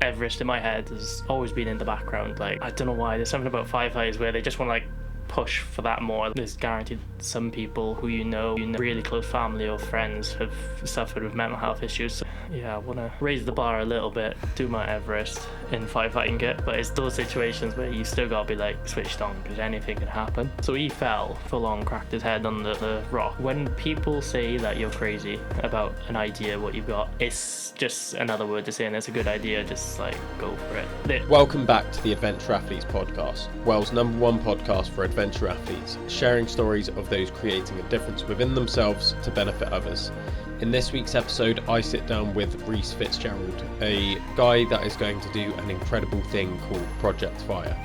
Everest in my head has always been in the background. Like, I don't know why, there's something about firefighters where they just want to like push for that more. There's guaranteed some people who you know really close family or friends have suffered with mental health issues. So, yeah, I want to raise the bar a little bit, do my Everest in firefighting kit, but it's those situations where you still gotta be like switched on because anything can happen. So he fell full on, cracked his head on the rock. When people say that you're crazy about an idea, what you've got, it's just another word to saying it's a good idea. Just like go for it. Welcome back to the Adventure Athletes podcast, Wales' #1 podcast for adventure athletes, sharing stories of those creating a difference within themselves to benefit others. In this week's episode, I sit down with Rhys Fitzgerald, a guy that is going to do an incredible thing called Project Fire.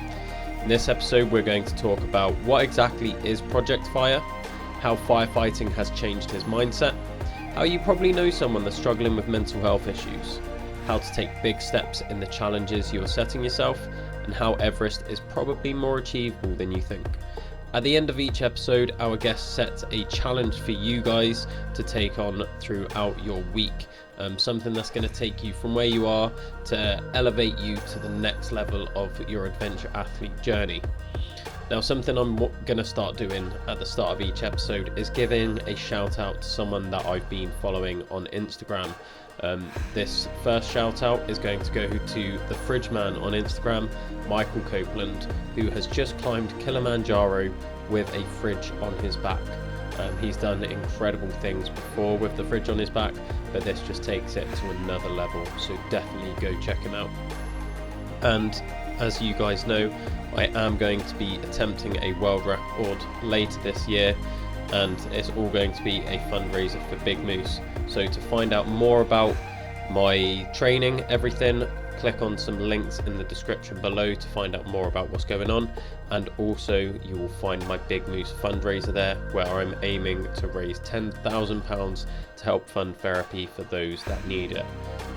In this episode, we're going to talk about what exactly is Project Fire, how firefighting has changed his mindset, how you probably know someone that's struggling with mental health issues, how to take big steps in the challenges you're setting yourself, and how Everest is probably more achievable than you think. At the end of each episode, our guest sets a challenge for you guys to take on throughout your week. Something that's going to take you from where you are to elevate you to the next level of your adventure athlete journey. Now, something I'm going to start doing at the start of each episode is giving a shout out to someone that I've been following on Instagram. This first shout out is going to go to the Fridge Man on Instagram, Michael Copeland, who has just climbed Kilimanjaro with a fridge on his back. He's done incredible things before with the fridge on his back, but this just takes it to another level, so definitely go check him out. And as you guys know, I am going to be attempting a world record later this year, and it's all going to be a fundraiser for BigMoose. So to find out more about my training, everything, click on some links in the description below to find out more about what's going on. And also you will find my BigMoose fundraiser there, where I'm aiming to raise £10,000 to help fund therapy for those that need it.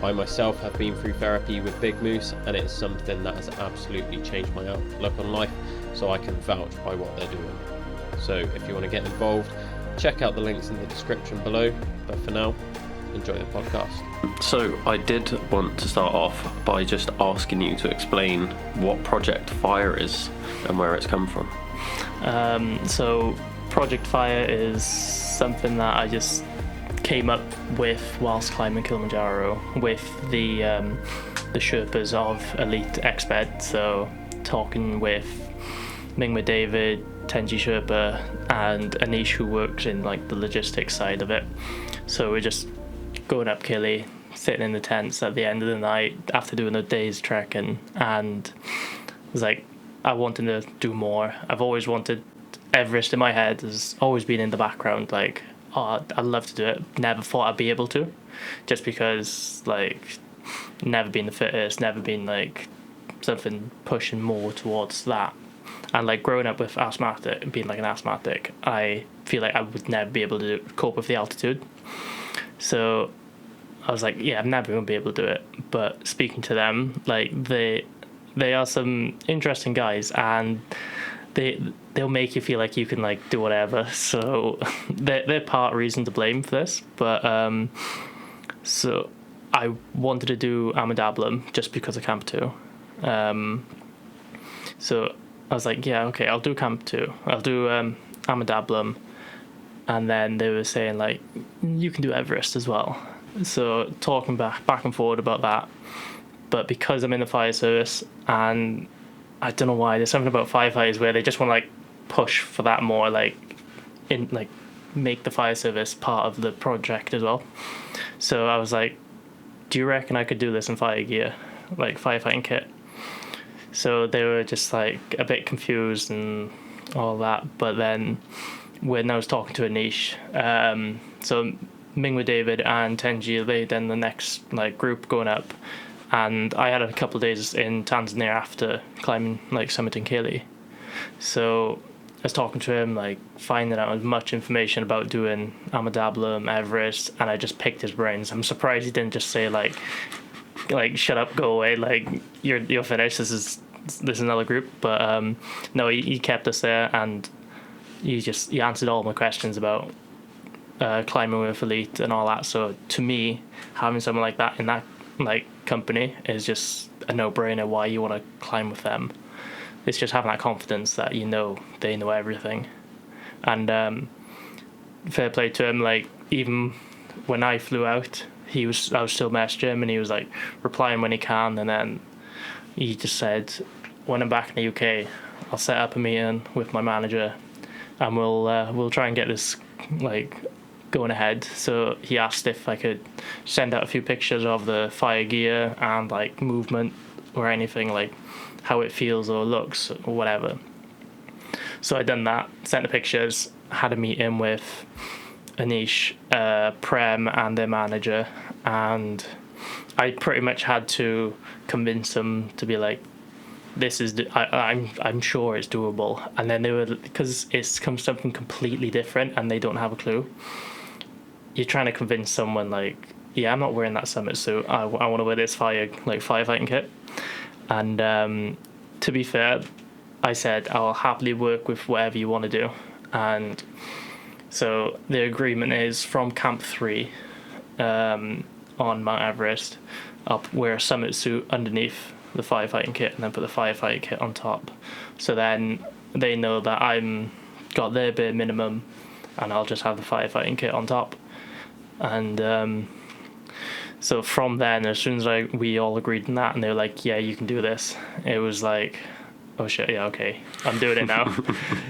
I myself have been through therapy with BigMoose, and it's something that has absolutely changed my outlook on life, so I can vouch by what they're doing. So if you want to get involved, check out the links in the description below. But for now, enjoy the podcast. So I did want to start off by just asking you to explain what Project Fire is and where it's come from. So Project Fire is something that I just came up with whilst climbing Kilimanjaro with the Sherpas of Elite Exped. So talking with Mingma David, Tenji Sherpa, and Anish, who works in like the logistics side of it. So we're just going up Kili, sitting in the tents at the end of the night after doing a day's trekking, and it was like I wanted to do more. I've always wanted Everest in my head, has always been in the background, like, oh, I'd love to do it. Never thought I'd be able to, just because like never been the fittest, never been like something pushing more towards that. And like growing up with asthmatic, being like an asthmatic, I feel like I would never be able to cope with the altitude. So I was like, yeah, I'm never going to be able to do it. But speaking to them, like they are some interesting guys, and they'll make you feel like you can like do whatever. So they're part reason to blame for this. But so I wanted to do Amadablum just because of Camp 2. So I was like, yeah, okay, I'll do Camp 2. I'll do Amadablum. And then they were saying, like, you can do Everest as well. So talking back and forward about that. But because I'm in the fire service, and I don't know why, there's something about firefighters where they just want to, like, push for that more, like, make the fire service part of the project as well. So I was like, do you reckon I could do this in fire gear, like firefighting kit? So they were just like a bit confused and all that. But then when I was talking to Anish, so Mingwa David and Tenji, they then the next like group going up, and I had a couple of days in Tanzania after climbing like summiting Kili. So I was talking to him, like finding out as much information about doing Amadablum, Everest, and I just picked his brains. I'm surprised he didn't just say like shut up, go away, like you're finished, this is another group. But no, he kept us there, and he answered all my questions about climbing with Elite and all that. So to me, having someone like that in like company is just a no-brainer why you want to climb with them. It's just having that confidence that they know everything. And fair play to him, like even when I flew out, I was still messaging him, and he was like replying when he can, and then he just said, when I'm back in the UK, I'll set up a meeting with my manager, and we'll try and get this like going ahead. So he asked if I could send out a few pictures of the fire gear and like movement or anything, like how it feels or looks or whatever. So I done that, sent the pictures, had a meeting with Anish, Prem and their manager, and I pretty much had to convince them to be like, this is I'm sure it's doable. And then they were, because it's something completely different and they don't have a clue, you're trying to convince someone like, yeah, I'm not wearing that summit suit, I want to wear this firefighting kit. And to be fair, I said I'll happily work with whatever you want to do. And so the agreement is from Camp 3 on Mount Everest, I'll wear a summit suit underneath the firefighting kit and then put the firefighting kit on top. So then they know that I'm got their bare minimum and I'll just have the firefighting kit on top. And so from then, as soon as we all agreed on that and they were like, yeah, you can do this, it was like, oh shit, yeah, okay, I'm doing it now.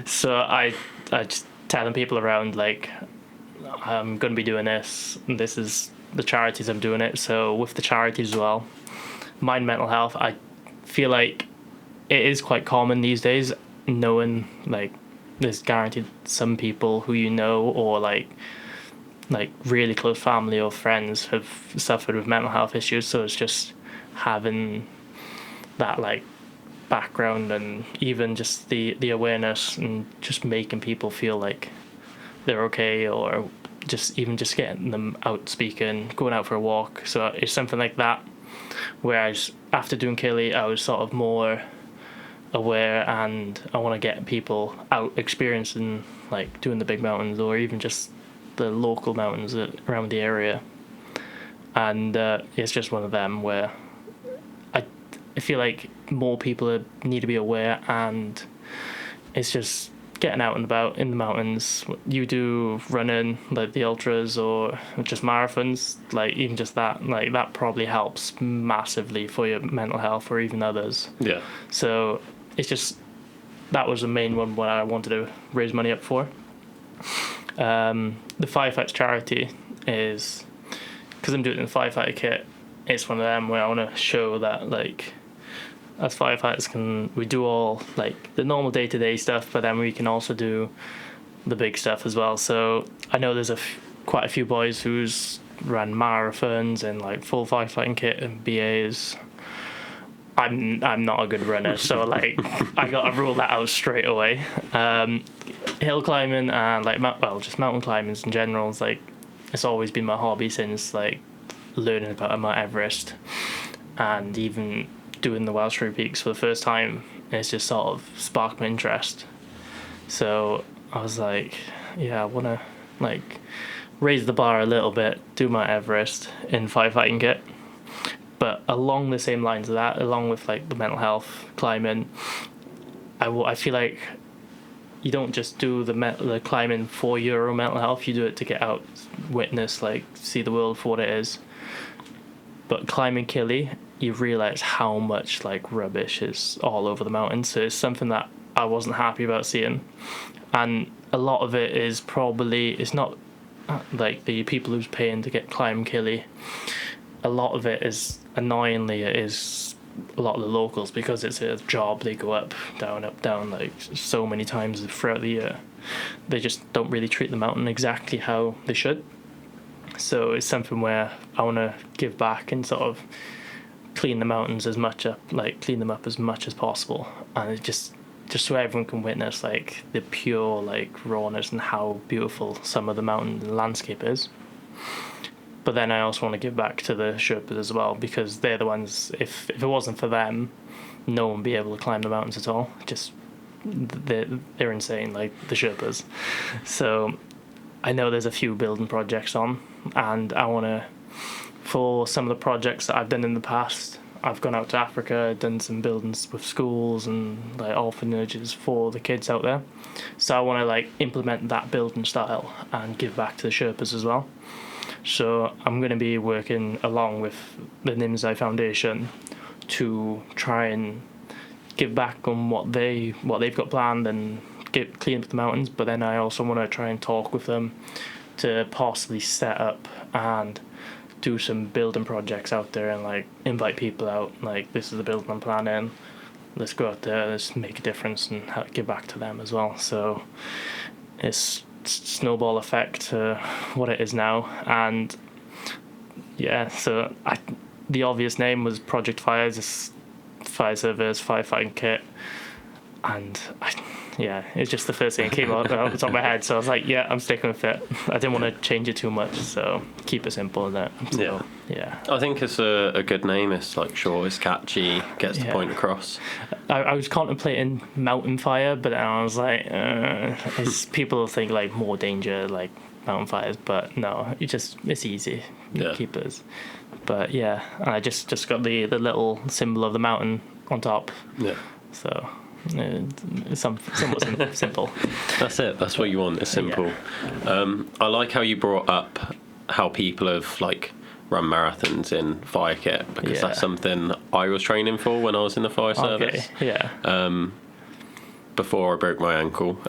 So I just telling people around, like, I'm going to be doing this, and this is the charities I'm doing it. So with the charities as well, mind mental health, I feel like it is quite common these days, knowing like there's guaranteed some people who or like really close family or friends have suffered with mental health issues. So it's just having that like background and even just the awareness and just making people feel like they're okay, or just getting them out speaking, going out for a walk. So it's something like that. Whereas after doing Killy, I was sort of more aware, and I want to get people out experiencing like doing the big mountains or even just the local mountains around the area. And it's just one of them where I feel like more people need to be aware, and it's just getting out and about in the mountains. You do running, like the ultras or just marathons, like even just that, like that probably helps massively for your mental health or even others. Yeah. So it's just, that was the main one what I wanted to raise money up for. The Firefights charity is, because I'm doing the firefighter kit, it's one of them where I want to show that like as firefighters we do all like the normal day-to-day stuff, but then we can also do the big stuff as well. So I know there's quite a few boys who's ran marathons and like full firefighting kit and BAs. I'm not a good runner, so like I gotta rule that out straight away. Hill climbing and like just mountain climbing in general is like, it's always been my hobby since like learning about Mount Everest, and even doing the Welsh Three Peaks for the first time. It's just sort of sparked my interest. So I was like, yeah, I want to like raise the bar a little bit, do Mount Everest in firefighting kit. But along the same lines of that, along with like the mental health climbing, I feel like you don't just do the climbing for your own mental health. You do it to get out, witness, like see the world for what it is. But climbing Killy, you realise how much like rubbish is all over the mountains. So it's something that I wasn't happy about seeing, and a lot of it is probably, it's not like the people who's paying to climb Killy. A lot of it is, annoyingly, it is a lot of the locals, because it's a job. They go up, down like so many times throughout the year. They just don't really treat the mountain exactly how they should. So it's something where I want to give back and sort of clean the mountains clean them up as much as possible, and it just so everyone can witness like the pure like rawness and how beautiful some of the mountain landscape is. But then I also want to give back to the Sherpas as well, because they're the ones, if it wasn't for them, no one would be able to climb the mountains at all. Just they're insane, like the Sherpas. So I know there's a few building projects on, and I want to for some of the projects that I've done in the past, I've gone out to Africa, done some buildings with schools and like orphanages for the kids out there. So I want to like implement that building style and give back to the Sherpas as well. So I'm going to be working along with the Nimzai Foundation to try and give back on what they've got planned and clean up the mountains. But then I also want to try and talk with them to possibly set up and do some building projects out there and like invite people out. Like, this is the building I'm planning. Let's go out there. Let's make a difference and give back to them as well. So it's snowball effect to what it is now. And yeah, so the obvious name was Project Fire, just fire service, firefighting kit, and it's just the first thing that came out the top of my head. So I was like, yeah, I'm sticking with it. I didn't want to change it too much, so keep it simple in that. So, yeah. I think it's a good name. It's like short, it's catchy, gets the point across. I was contemplating Mountain Fire, but then I was like, people think like more danger, like mountain fires, but no, it's easy. Keep it. But yeah, I just got the little symbol of the mountain on top. Yeah. So. Somewhat simple. That's it. That's what you want. It's simple. I like how you brought up how people have like run marathons in fire kit, because that's something I was training for when I was in the fire service. Yeah. Before I broke my ankle,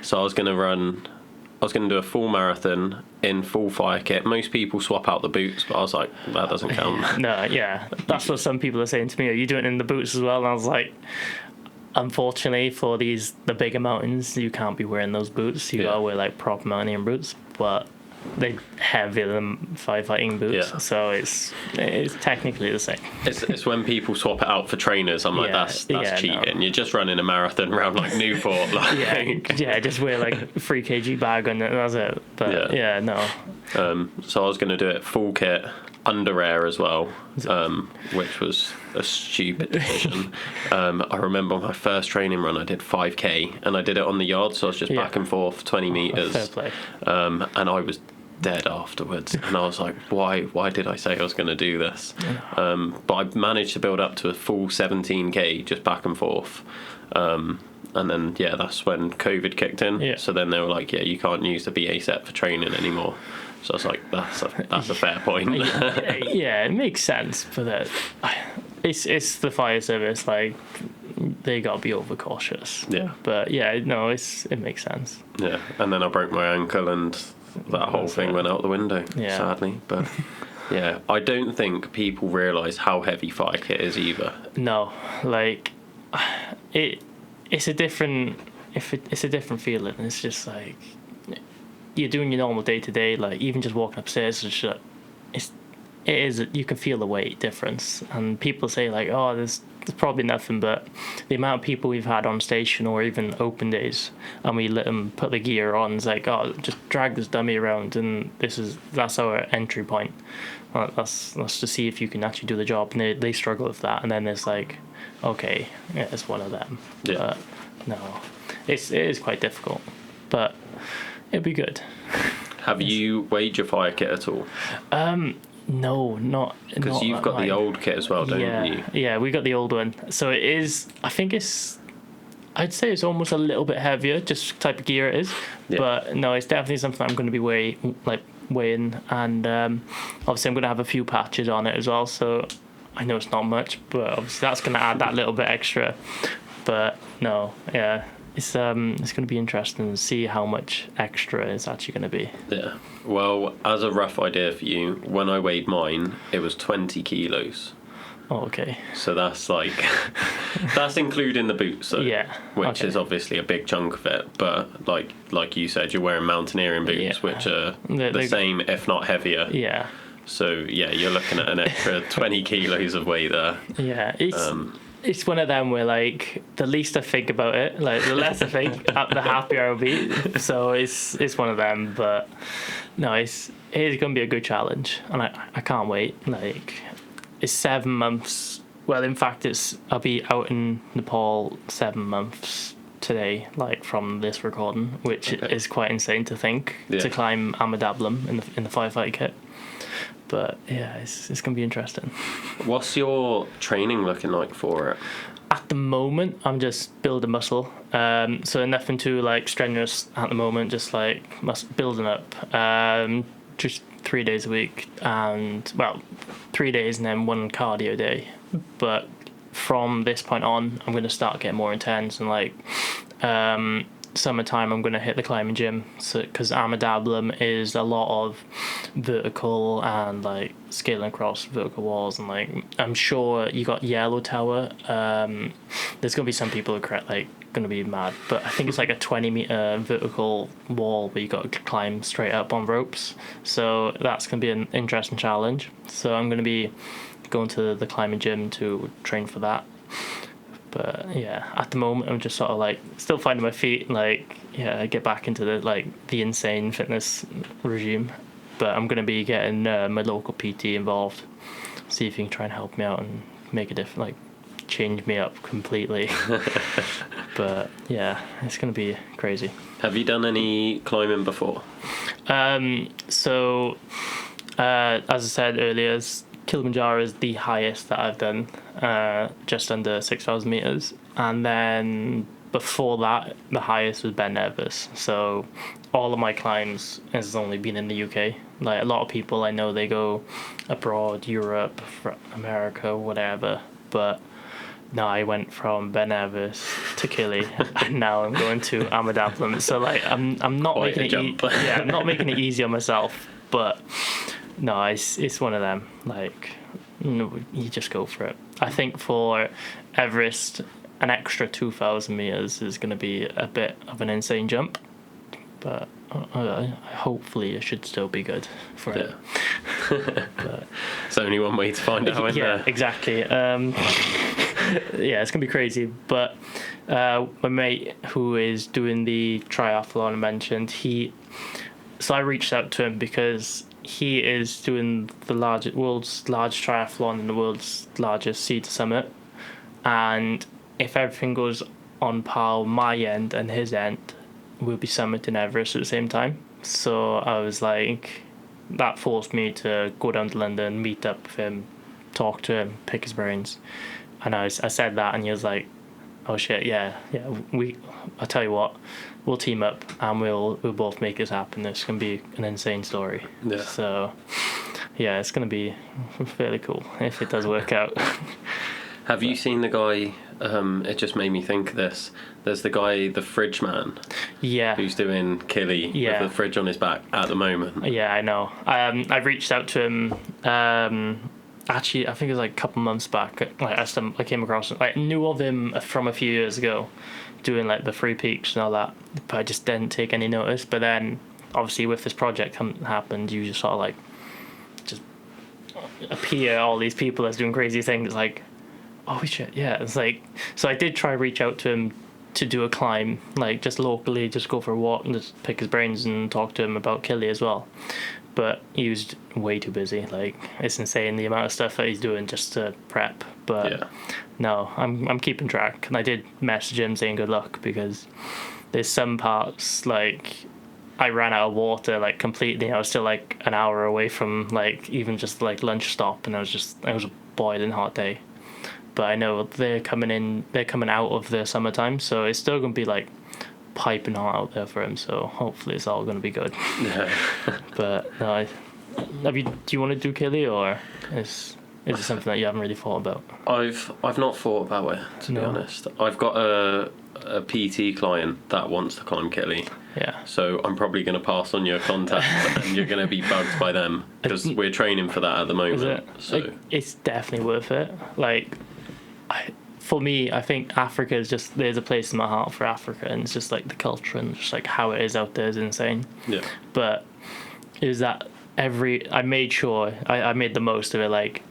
so I was going to do a full marathon in full fire kit. Most people swap out the boots, but I was like, that doesn't count. No, yeah. That's what some people are saying to me. Are you doing it in the boots as well? And I was like, unfortunately for the bigger mountains, you can't be wearing those boots. You gotta wear like proper mountaineering boots, but they're heavier than firefighting boots, so it's technically the same. It's when people swap it out for trainers, I'm like, that's cheating. No. You're just running a marathon around like Newport. Like. Just wear like a 3 kg bag and that's it. But no. So I was going to do it full kit, under air as well, which was a stupid decision. I remember my first training run, I did 5k, and I did it on the yard, so I was just back and forth 20 metres. Fair play. And I was dead afterwards, and I was like, why did I say I was going to do this? But I managed to build up to a full 17k just back and forth. And then that's when COVID kicked in. So then they were like, you can't use the BA set for training anymore. So I was like, that's a fair point. It makes sense, but it's the fire service, like they gotta be overcautious. But it makes sense. And then I broke my ankle and that whole thing went out the window, sadly. But I don't think people realise how heavy fire kit is either. No, like it's a different feeling. It's just like you're doing your normal day to day, like even just walking upstairs and shit. You can feel the weight difference, and people say like, oh, there's probably nothing, but the amount of people we've had on station or even open days, and we let them put the gear on, it's like, oh, just drag this dummy around, and that's our entry point. That's to see if you can actually do the job, and they struggle with that, and then it's like, okay, it's one of them. But no, it is quite difficult, but it'd be good. Have you weighed your fire kit at all? No, not because you've got the old kit as well, don't you? Yeah, we got the old one. So it is. I'd say it's almost a little bit heavier, just type of gear it is. But no, it's definitely something I'm going to be weighing, and obviously I'm going to have a few patches on it as well. So I know it's not much, but obviously that's going to add that little bit extra. But no, it's going to be interesting to see how much extra it's actually going to be. Yeah. Well, as a rough idea for you, when I weighed mine, it was 20 kilos. Oh, okay. So that's like, that's including the boots, though, which is obviously a big chunk of it. But like you said, you're wearing mountaineering boots, which are the same, if not heavier. Yeah. So you're looking at an extra 20 kilos of weight there. Yeah, it's one of them where like the least I think about it, like the less I think, the happier I'll be. So it's one of them, but no, it is going to be a good challenge, and I can't wait. Like it's 7 months. Well, in fact, I'll be out in Nepal 7 months today, like from this recording, which is quite insane to think to climb Amadablam in the firefighting kit. But yeah, it's gonna be interesting. What's your training looking like for it? At the moment, I'm just building muscle. So nothing too like strenuous at the moment. Just like building up. Just 3 days a week, and 3 days and then one cardio day. But from this point on, I'm going to start getting more intense, and like summertime, I'm going to hit the climbing gym. So because Armadabulum is a lot of vertical and like scaling across vertical walls, and like I'm sure you got Yellow Tower. There's going to be some people who are like going to be mad, but I think it's like a 20-meter vertical wall where you got to climb straight up on ropes. So that's going to be an interesting challenge. So I'm going to be going to the climbing gym to train for that. But yeah, at the moment I'm just sort of like still finding my feet, like get back into the insane fitness regime. But I'm going to be getting my local PT involved, see if he can try and help me out and make a difference, like change me up completely. But yeah, it's going to be crazy. Have you done any climbing before? So as I said earlier, Kilimanjaro is the highest that I've done, just under 6,000 meters, and then before that the highest was Ben Nevis. So all of my climbs has only been in the UK. Like a lot of people I know, they go abroad, Europe, America, whatever, but no, I went from Ben Nevis to Kili, and now I'm going to Armadabulum. So like I'm not Quite making it I'm not making it easy on myself, but no, it's one of them. Like, no, you just go for it. I think for Everest, an extra 2,000 meters is going to be a bit of an insane jump, but hopefully it should still be good for it. But, it's only one way to find out. Yeah, exactly. Yeah, it's gonna be crazy. But my mate who is doing the triathlon I mentioned, so I reached out to him because he is doing the world's largest triathlon and the world's largest sea to summit, and if everything goes on par with my end and his end, we'll be summiting Everest at the same time. So I was like, that forced me to go down to London, meet up with him, talk to him, pick his brains. And I said that, and he was like, oh shit, yeah, I'll tell you what, we'll team up and we'll both make this happen. It's going to be an insane story. Yeah. So yeah, it's going to be fairly cool if it does work out. Have you seen the guy, it just made me think of this, there's the guy, the fridge man, who's doing Kili with the fridge on his back at the moment. Yeah, I know. I've reached out to him, actually, I think it was like a couple months back. Like I came across him, like knew of him from a few years ago, doing like the Free Peaks and all that, but I just didn't take any notice. But then, obviously, with this project happened, you just sort of like just appear all these people that's doing crazy things. Like, oh shit, yeah. It's like, so I did try to reach out to him to do a climb, like just locally, just go for a walk and just pick his brains and talk to him about Kili as well. But he was way too busy. Like, it's insane the amount of stuff that he's doing just to prep. But no, I'm keeping track, and I did message him saying good luck, because there's some parts like I ran out of water like completely. I was still like an hour away from like even just like lunch stop, and it was a boiling hot day. But I know they're coming out of the summertime, so it's still gonna be like piping hot out there for him. So hopefully it's all gonna be good. Yeah. But no, do you want to do Kili, or is it something that you haven't really thought about? I've not thought about it, to be honest. I've got a PT client that wants to climb Kili. Yeah. So I'm probably going to pass on your contact, and you're going to be bugged by them, because we're training for that at the moment. Is it? So like, it's definitely worth it. Like, for me, I think Africa is just, there's a place in my heart for Africa, and it's just like the culture and just like how it is out there is insane. Yeah. But is that I made sure I made the most of it. Like,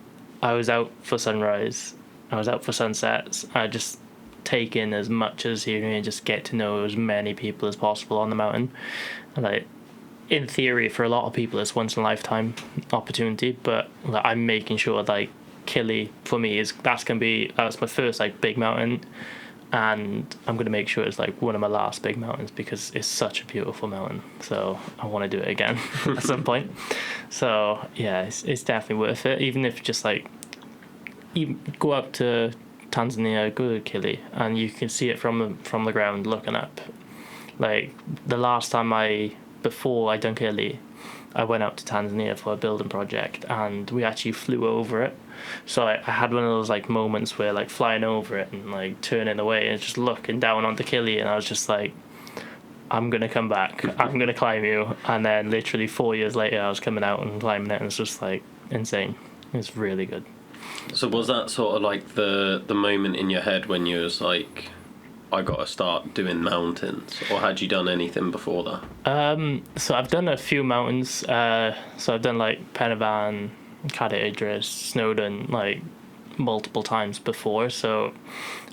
I was out for sunrise, I was out for sunsets. I just take in as much as scenery and just get to know as many people as possible on the mountain. And like, in theory, for a lot of people, it's once in a lifetime opportunity. But like, I'm making sure like Kili for me that's my first like big mountain. and I'm going to make sure it's like one of my last big mountains because it's such a beautiful mountain. So I want to do it again at some point. So yeah, it's definitely worth it. Even if just like, even go up to Tanzania, go to Kili, and you can see it from the ground looking up. Like the last time before I done Kili, I went out to Tanzania for a building project, and we actually flew over it. So I had one of those like moments where like flying over it and like turning away and just looking down onto Kili, and I was just like, I'm gonna come back, I'm gonna climb you. And then literally 4 years later, I was coming out and climbing it, and it's just like insane. It's really good. So was that sort of like the moment in your head when you was like, I got to start doing mountains, or had you done anything before that? So I've done a few mountains. So I've done like Penavan, Cadi Idris, Snowdon, like multiple times before. So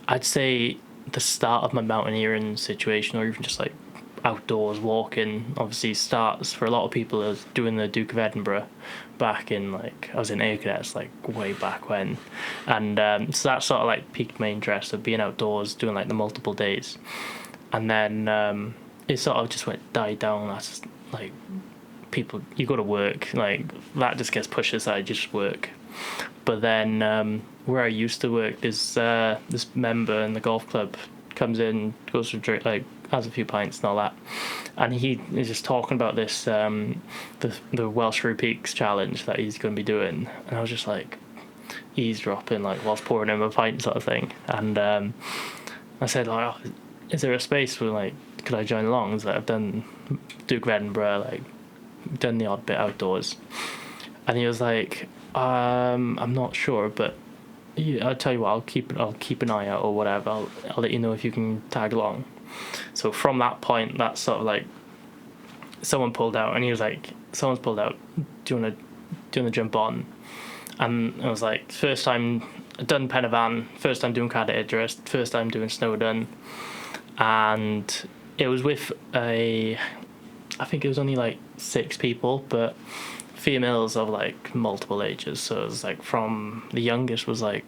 I'd say the start of my mountaineering situation, or even just like outdoors walking, obviously starts for a lot of people as doing the Duke of Edinburgh back in, like, I was in Air Cadets like way back when, and so that sort of like piqued my interest of being outdoors, doing like the multiple days. And then it sort of just died down. That's like, people, you go to work, like that just gets pushed aside, you just work. But then where I used to work, there's this member in the golf club comes in, goes for a drink, like has a few pints and all that, and he is just talking about this the Welsh Rue Peaks challenge that he's going to be doing, and I was just like eavesdropping, like whilst pouring him a pint sort of thing. And I said like, oh, is there a space where like, could I join along? It's like, I've done Duke of Edinburgh, like done the odd bit outdoors. And he was like, I'm not sure, but I'll tell you what, I'll keep an eye out or whatever. I'll let you know if you can tag along. So from that point, that's sort of like, someone pulled out, and he was like, someone's pulled out, do you want to jump on? And I was like, first time I'd done Penavan, first time doing Cadi Idris, first time doing Snowdon, and it was with I think it was only like 6 people, but females of like multiple ages. So it was like, from the youngest was like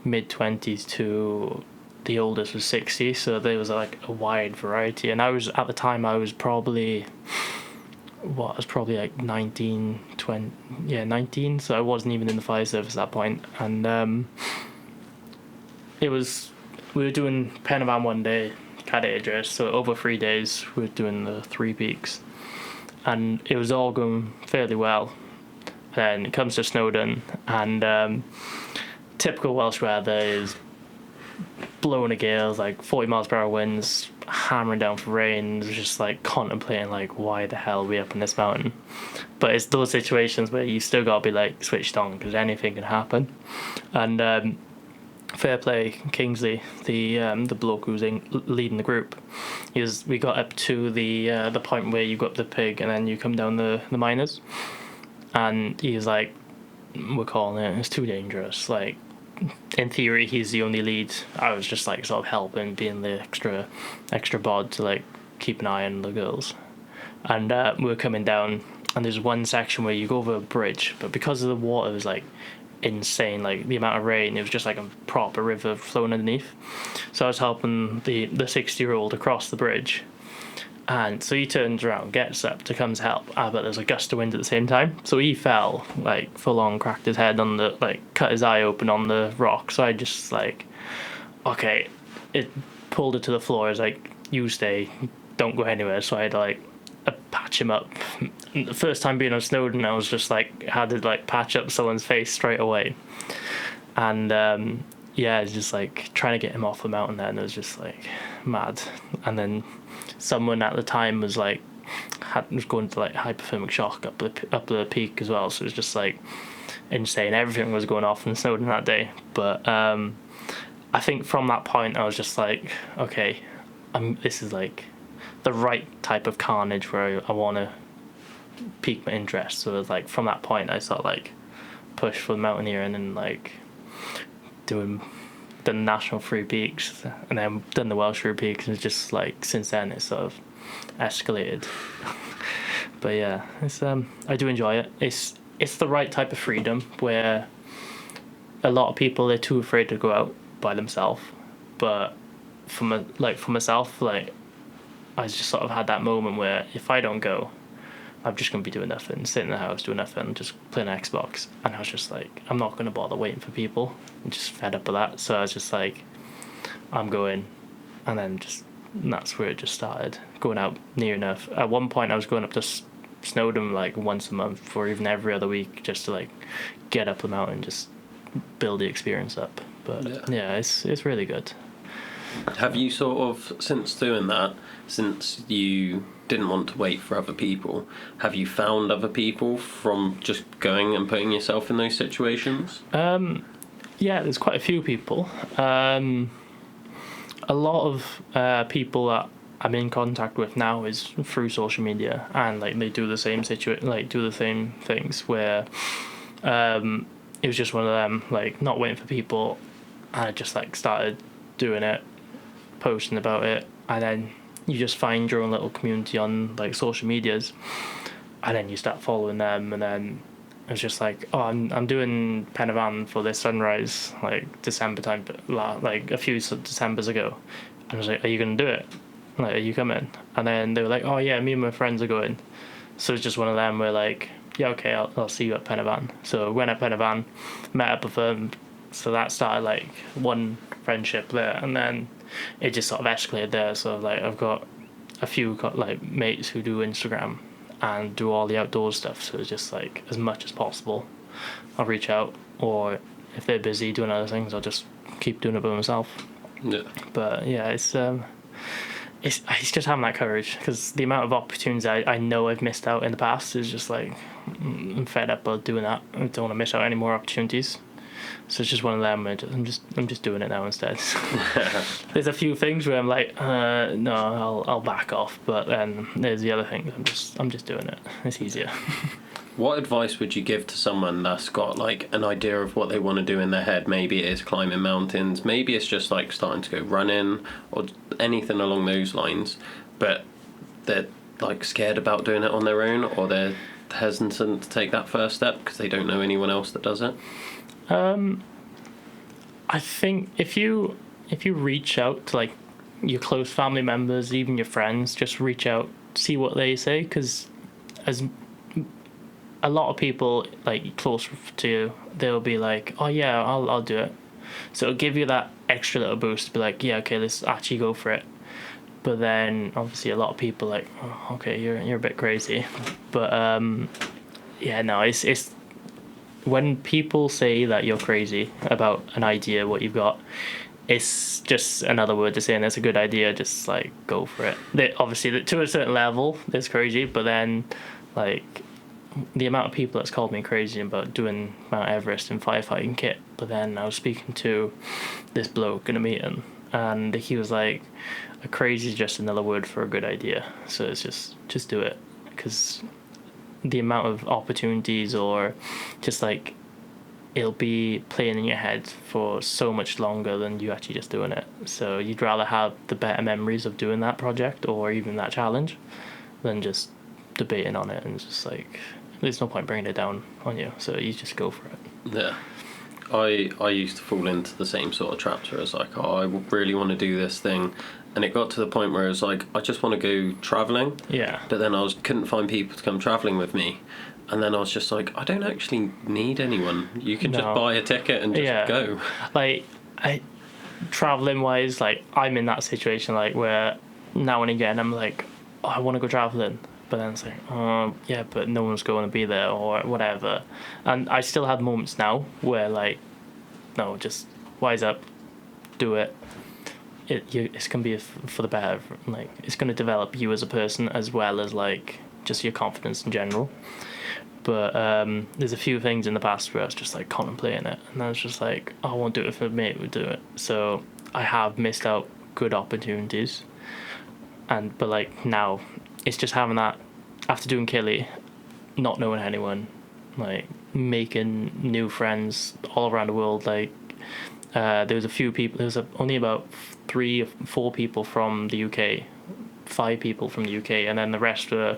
mid-20s to the oldest was 60. So there was like a wide variety. And I was, at the time, I was probably like 19, 20, yeah, 19. So I wasn't even in the fire service at that point. And we were doing Penavan one day, Cadi Idris. So over 3 days, we were doing the 3 peaks. And it was all going fairly well. Then it comes to Snowdon, and typical Welsh weather is blowing a gale, like 40 miles per hour winds, hammering down for rain. Just like contemplating like, why the hell are we up in this mountain? But it's those situations where you still gotta be like switched on, because anything can happen. And fair play, Kingsley, the bloke who's leading the group, we got up to the point where you go up the pig and then you come down the miners, and he was like, we're calling it, it's too dangerous. Like, in theory, he's the only lead. I was just like sort of helping, being the extra bod to like keep an eye on the girls. And we were coming down, and there's one section where you go over a bridge, but because of the water was like insane, like the amount of rain, it was just like a proper river flowing underneath. So I was helping the 60-year-old across the bridge, and so he turns around, gets up to come to help, but there's a gust of wind at the same time, so he fell, like full on cracked his head on the, like cut his eye open on the rock. So I just like, okay, it pulled it to the floor. I was like, you stay, don't go anywhere. So I had to like patch him up. The first time being on Snowdon, I was just like, had to like patch up someone's face straight away. And yeah, it's just like trying to get him off the mountain there, and it was just like mad. And then someone at the time was like, was going to like hypothermic shock up the peak as well. So it was just like insane. Everything was going off in Snowdon that day. But I think from that point, I was just like, okay, this is like the right type of carnage where I want to pique my interest. So it was like, from that point, I sort of like pushed for mountaineering, and like done the national 3 peaks, and then done the Welsh 3 peaks, and it's just like, since then it's sort of escalated. But yeah, it's I do enjoy it. It's the right type of freedom where a lot of people, they're too afraid to go out by themselves, but for myself, like I just sort of had that moment where if I don't go, I'm just going to be doing nothing, sitting in the house doing nothing, just playing Xbox. And I was just like, I'm not going to bother waiting for people. I'm just fed up with that. So I was just like, I'm going. And then and that's where it just started, going out near enough. At one point I was going up to Snowdon like once a month or even every other week, just to like get up the mountain, just build the experience up. But yeah, it's really good. Have you sort of, since doing that, since you didn't want to wait for other people, have you found other people from just going and putting yourself in those situations? Yeah, there's quite a few people. A lot of people that I'm in contact with now is through social media, and like they do the same do the same things where it was just one of them, like not waiting for people, and I just like started doing it, posting about it, and then you just find your own little community on like social medias, and then you start following them, and then it was just like, oh, I'm doing Penavan for this sunrise like December time, like a few Decembers ago, and I was like, are you gonna do it? Like, are you coming? And then they were like, oh yeah, me and my friends are going. So it's just one of them where like, yeah, okay, I'll see you at Penavan. So went at Penavan, met up with them. So that started like one friendship there, and then it just sort of escalated there. So like I've got a few like mates who do Instagram and do all the outdoor stuff. So it's just like as much as possible, I'll reach out, or if they're busy doing other things, I'll just keep doing it by myself. Yeah. But yeah, it's just having that courage, because the amount of opportunities I know I've missed out in the past is just like, I'm fed up of doing that. I don't want to miss out any more opportunities. So it's just one of them where I'm just doing it now instead. There's a few things where I'm like, no, I'll back off. But then there's the other thing. I'm just doing it. It's easier. What advice would you give to someone that's got like an idea of what they want to do in their head? Maybe it is climbing mountains, maybe it's just like starting to go running or anything along those lines, but they're like scared about doing it on their own, or they're hesitant to take that first step because they don't know anyone else that does it? I think if you reach out to like your close family members, even your friends, just reach out, see what they say, because as a lot of people like close to you, they'll be like, oh yeah, I'll do it. So it'll give you that extra little boost to be like, yeah, okay, let's actually go for it. But then obviously a lot of people like, oh, okay, you're a bit crazy. But yeah, no, it's when people say that you're crazy about an idea, what you've got, it's just another word to saying it's a good idea. Just like go for it. Obviously, to a certain level, it's crazy, but then like the amount of people that's called me crazy about doing Mount Everest in firefighting kit. But then I was speaking to this bloke in a meeting, and he was like, "A crazy is just another word for a good idea." So it's just do it, because the amount of opportunities, or just like it'll be playing in your head for so much longer than you actually just doing it. So you'd rather have the better memories of doing that project or even that challenge than just debating on it, and it's just like there's no point bringing it down on you, so you just go for it. Yeah. I used to fall into the same sort of traps where it's like, oh, I really want to do this thing, and it got to the point where it was like, I just want to go travelling. Yeah. But then couldn't find people to come travelling with me, and then I was just like, I don't actually need anyone. You can just buy a ticket and just go. Like, travelling wise, like I'm in that situation like where now and again I'm like, oh, I want to go travelling. But then it's like, yeah, but no one's going to be there or whatever. And I still have moments now where like, no, just wise up, do it. It's going to be for the better. Like, it's going to develop you as a person as well as like just your confidence in general. But there's a few things in the past where I was just like contemplating it, and I was just like, oh, I won't do it if a mate would do it. So I have missed out good opportunities. But like now, it's just having that, after doing Killy, not knowing anyone, like making new friends all around the world. Like there was a few people, there was only about 3 or 4 people from the UK, 5 people from the UK, and then the rest were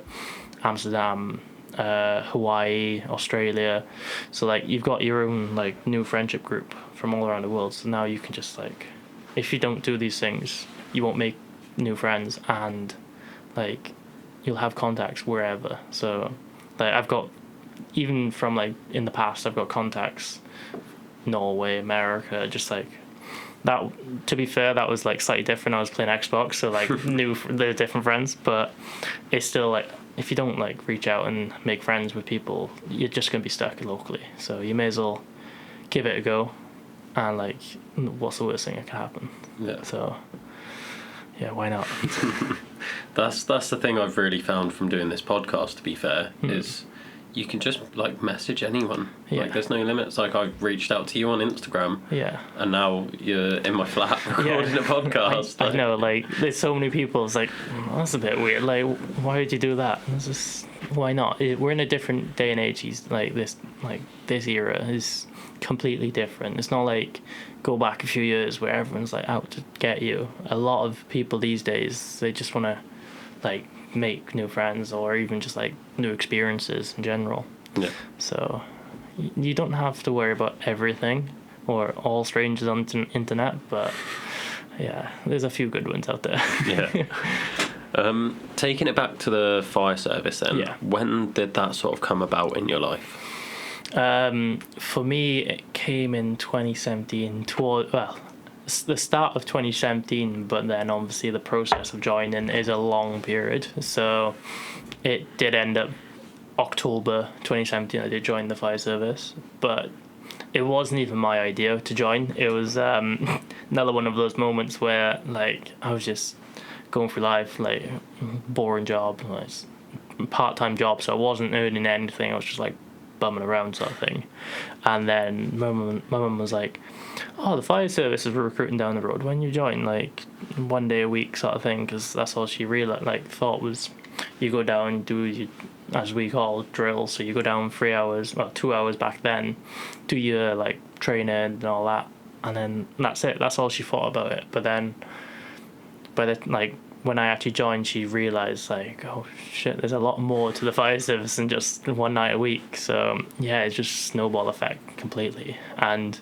Amsterdam, Hawaii, Australia. So like you've got your own like new friendship group from all around the world, so now you can just like if you don't do these things, you won't make new friends, and like you'll have contacts wherever. So like I've got, even from like in the past, I've got contacts Norway, America, just like that. To be fair, that was like slightly different. I was playing Xbox, so like they're different friends, but it's still like, if you don't like reach out and make friends with people, you're just gonna be stuck locally. So you may as well give it a go, and like, what's the worst thing that can happen? Yeah. So yeah, why not? That's the thing I've really found from doing this podcast, to be fair, is you can just like message anyone. Yeah. Like there's no limits. Like I've reached out to you on Instagram. Yeah. And now you're in my flat recording a podcast. I know, like there's so many people, it's like, that's a bit weird. Like, why would you do that? It's just, why not? We're in a different day and age. He's like this era is completely different. It's not like go back a few years where everyone's like out to get you. A lot of people these days, they just want to like make new friends, or even just like new experiences in general. Yeah. So you don't have to worry about everything or all strangers on the internet, but yeah, there's a few good ones out there. Yeah. Taking it back to the fire service then, Yeah. when did that sort of come about in your life? For me, it came in 2017, the start of 2017, but then obviously the process of joining is a long period. So it did end up October 2017, I did join the fire service, but it wasn't even my idea to join. It was another one of those moments where like I was just going through life, like boring job, like part-time job, so I wasn't earning anything. I was just like bumming around sort of thing. And then my mum was like, oh, the fire service is recruiting down the road, when you join, like 1 day a week sort of thing, because that's all she realized, like thought was, you go down, do your, as we call drills, so you go down 3 hours, well 2 hours back then, do your like training and all that, and then that's it. That's all she thought about it. But then like when I actually joined, she realised like, oh shit, there's a lot more to the fire service than just 1 night a week. So yeah, it's just snowball effect completely. And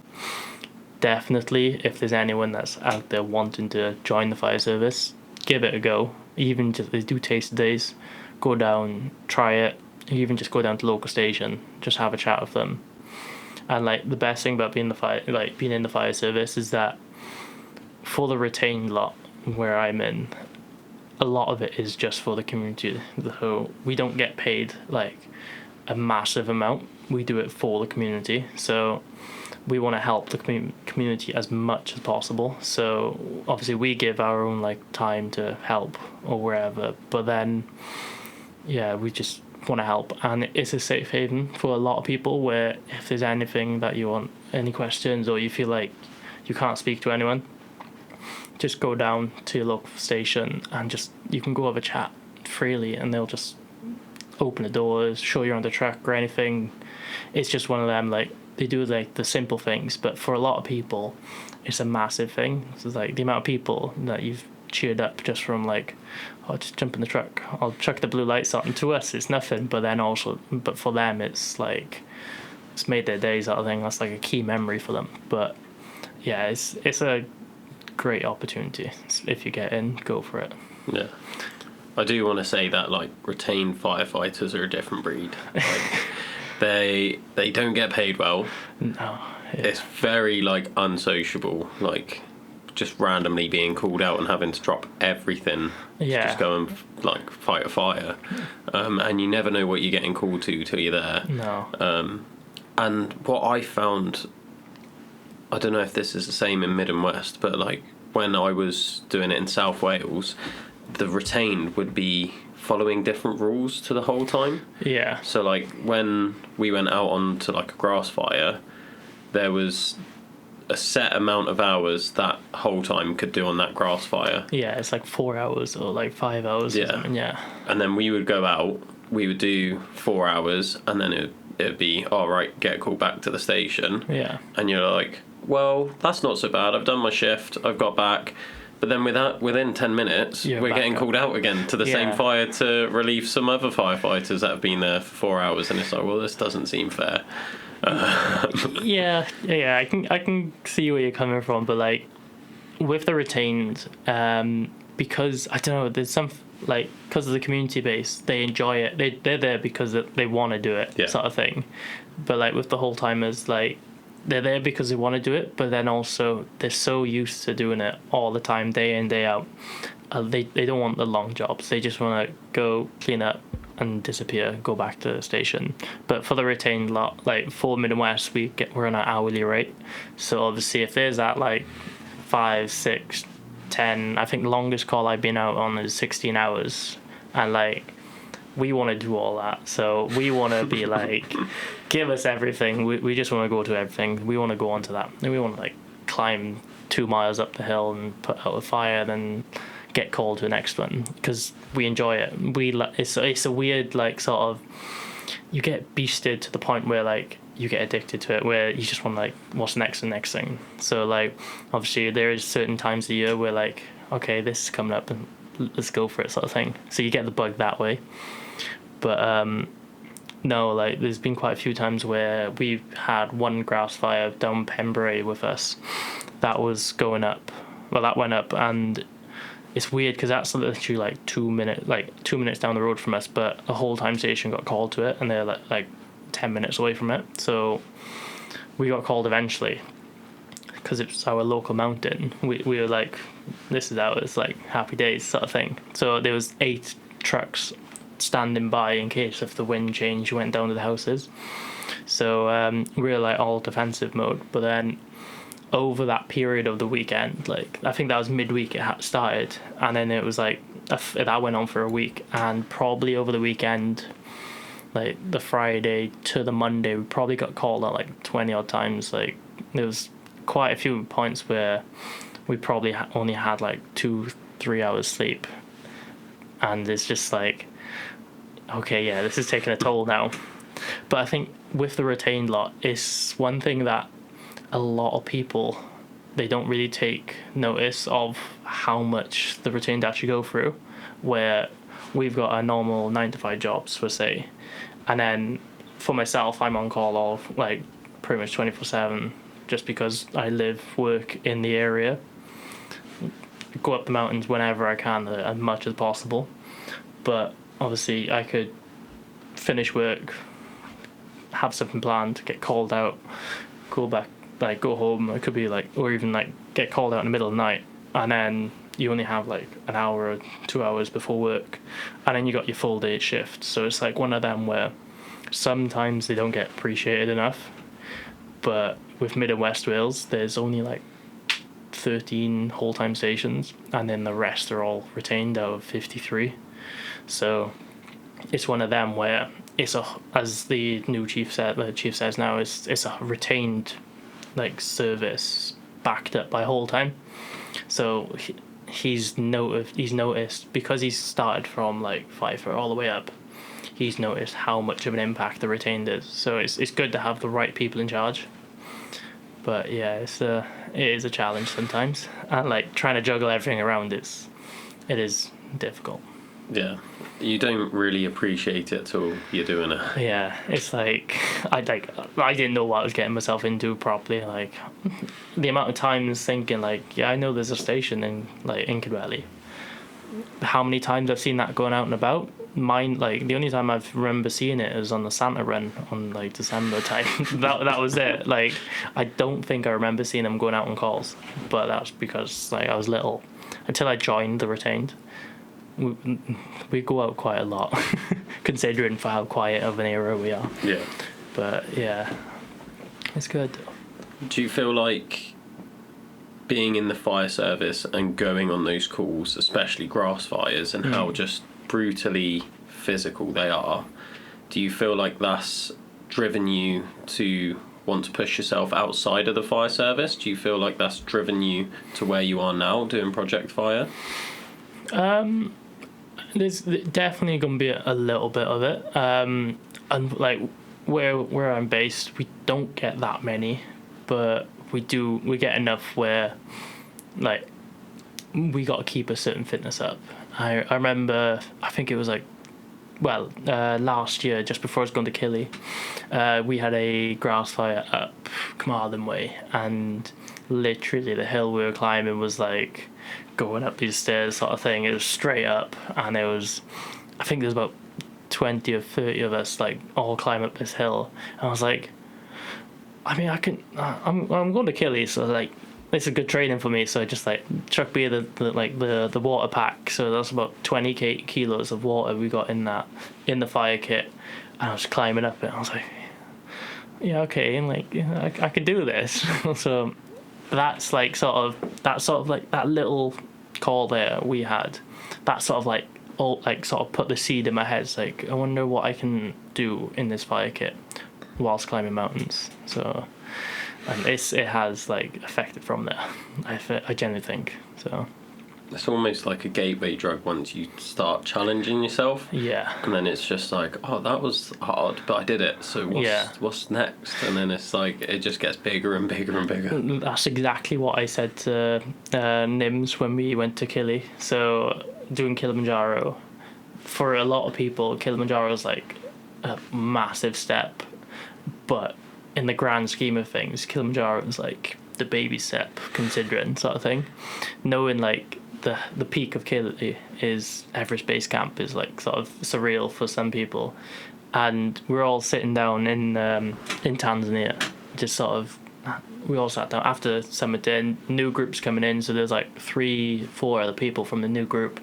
definitely, if there's anyone that's out there wanting to join the fire service, give it a go. Even just, they do taste days, go down, try it. Even just go down to local station, just have a chat with them. And like the best thing about being in the fire service is that for the retained lot where I'm in, a lot of it is just for the community. So we don't get paid like a massive amount. We do it for the community. So we want to help the community as much as possible. So obviously we give our own like time to help or wherever, but then yeah, we just want to help. And it's a safe haven for a lot of people, where if there's anything that you want, any questions, or you feel like you can't speak to anyone, just go down to your local station and just, you can go have a chat freely, and they'll just open the doors, show you around the truck or anything. It's just one of them, like they do like the simple things, but for a lot of people it's a massive thing. So it's like the amount of people that you've cheered up just from like, oh, just jump in the truck, I'll chuck the blue lights on. To us it's nothing, but for them it's like, it's made their day sort of thing. That's like a key memory for them. But yeah, it's a great opportunity. If you get in, go for it. Yeah. I do want to say that like retained firefighters are a different breed. Like, they don't get paid well. No. Yeah. It's very like unsociable, like just randomly being called out and having to drop everything to just go and like fight a fire. And you never know what you're getting called to till you're there. No. And what I found, I don't know if this is the same in Mid and West, but like when I was doing it in South Wales, the retained would be following different rules to the whole time. Yeah. So like when we went out onto like a grass fire, there was a set amount of hours that whole time could do on that grass fire. Yeah, it's like 4 hours or like 5 hours or something, yeah. And then we would go out, we would do 4 hours, and then it'd be, all right, get called back to the station. Yeah. And you're like, well, that's not so bad. I've done my shift. I've got back. But then within 10 minutes, we're getting called out again to the same fire to relieve some other firefighters that have been there for 4 hours. And it's like, well, this doesn't seem fair. Yeah. I can see where you're coming from, but like with the retained, because I don't know, there's some like because of the community base, they enjoy it. They're there because they want to do it, sort of thing. But like with the whole timers, like they're there because they want to do it, but then also they're so used to doing it all the time, day in day out. They don't want the long jobs. They just want to go clean up and disappear, go back to the station. But for the retained lot, like for Midwest, we're on an hourly rate. So obviously, if there's that like 5, 6, 10, I think the longest call I've been out on is 16 hours, and like we want to do all that. So we want to be like, give us everything. We just want to go to everything. We want to go onto that, and we want to like climb 2 miles up the hill and put out a fire, then get called to the next one because we enjoy it. It's a weird like sort of, you get beasted to the point where like you get addicted to it, where you just want like what's the next thing. So like obviously there is certain times of the year where like, okay, this is coming up and let's go for it, sort of thing. So you get the bug that way. But no, like there's been quite a few times where we've had one grass fire down Pembury with us that was going up. Well, that went up, and it's weird because that's literally like 2 minutes down the road from us, but a whole time station got called to it, and they're like 10 minutes away from it. So we got called eventually because it's our local mountain. We were like, this is ours, like happy days, sort of thing. So there was 8 trucks standing by in case if the wind changed, went down to the houses. So we were like all defensive mode. But then over that period of the weekend, like I think that was midweek it started, and then it was like that went on for a week, and probably over the weekend, like the Friday to the Monday, we probably got called out like 20 odd times. Like there was quite a few points where we probably only had like 2-3 hours sleep, and it's just like, okay, yeah, this is taking a toll now. But I think with the retained lot, it's one thing that a lot of people, they don't really take notice of how much the retained actually go through, where we've got a normal 9 to 5 jobs per se, and then for myself I'm on call all like pretty much 24/7 just because I work in the area, go up the mountains whenever I can, as much as possible. But obviously I could finish work, have something planned, get called out, go back, like go home. It could be like, or even like get called out in the middle of the night, and then you only have like an hour or 2 hours before work, and then you got your full day shift. So it's like one of them where sometimes they don't get appreciated enough. But with Mid and West Wales, there's only like 13 whole time stations, and then the rest are all retained out of 53. So it's one of them where it's as the new chief says now, it's a retained like service backed up by whole time. So he's noticed because he's started from like Fifer all the way up. He's noticed how much of an impact the retained is. So it's good to have the right people in charge. But yeah, it is a challenge sometimes, and like trying to juggle everything around it is difficult. Yeah, you don't really appreciate it till you're doing it. Yeah, it's like I didn't know what I was getting myself into properly. Like the amount of times thinking like, yeah, I know there's a station in like Inkerville. How many times I've seen that going out and about? Mine, like the only time I remember seeing it is on the Santa run on like December time. that was it. Like I don't think I remember seeing them going out on calls, but that's because like I was little. Until I joined the retained, we go out quite a lot, considering for how quiet of an era we are. Yeah. But yeah, it's good. Do you feel like being in the fire service and going on those calls, especially grass fires, and how just brutally physical they are, do you feel like that's driven you to want to push yourself outside of the fire service? Do you feel like that's driven you to where you are now doing Project Fire? There's definitely going to be a little bit of it. And like where I'm based, we don't get that many, but we get enough where like we got to keep a certain fitness up. I remember, I think it was like, last year, just before I was going to Killy, we had a grass fire up Carmarthen Way, and literally the hill we were climbing was like going up these stairs sort of thing. It was straight up, and it was, I think there's about 20 or 30 of us like all climb up this hill, and I was like, I mean, I'm going to Killy, so like it's a good training for me. So I just like chuck me the water pack. So that's about 20 kilos of water we got in the fire kit, and I was climbing up it. I was like, yeah, okay, and like I could do this. So that's like sort of like that little call there we had. That sort of like all like sort of put the seed in my head. It's like, I wonder what I can do in this fire kit whilst climbing mountains. So, and it has like affected from there. I generally think so. It's almost like a gateway drug once you start challenging yourself. Yeah. And then it's just like, oh, that was hard, but I did it. So what's next? And then it's like, it just gets bigger and bigger and bigger. That's exactly what I said to Nims when we went to Kili. So doing Kilimanjaro, for a lot of people, Kilimanjaro is like a massive step. But in the grand scheme of things, Kilimanjaro is like the baby step, considering sort of thing. Knowing like the peak of Kili is Everest Base Camp is like sort of surreal for some people, and we're all sitting down in Tanzania, just sort of. We all sat down after Summit Day. New groups coming in, so there's like 3-4 other people from the new group.